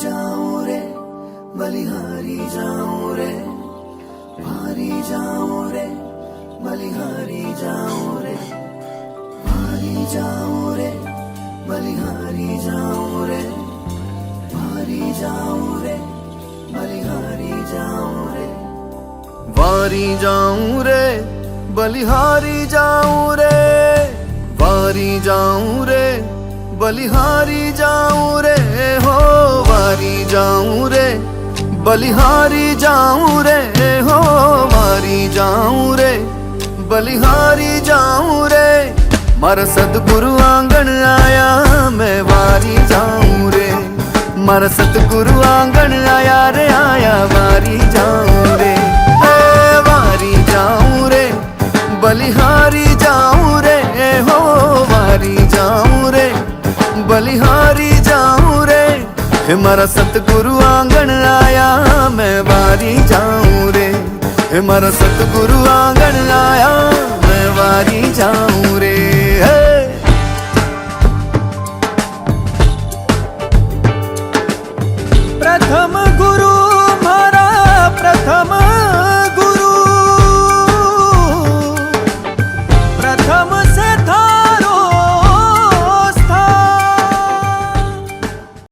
जाऊं रे बलिहारी जाऊं रे, भारी जाऊं रे बलिहारी जाऊं रे, भारी जाऊं रे बलिहारी जाऊं रे, भारी जाऊं रे बलिहारी जाऊं रे, वारी जाऊं रे बलिहारी जाऊं रे, वारी जाऊं रे बलिहारी जाऊं रे, हो वारी जाऊं रे बलिहारी जाऊं रे, हो वारी जाऊं रे बलिहारी जाऊं रे, मारा सतगुरु आंगन आया मैं वारी जाऊं रे, मारा सतगुरु आंगन आया रे आया वारी जाऊं रे, वारी जाऊं रे बलिहारी जाऊं रे, हो वारी जाऊं रे बलिहारी जाऊं रे, हे मारा सतगुरु आंगन आया मैं वारी जाऊं रे, हे मारा सतगुरु आंगन आया मैं वारी जाऊं रे।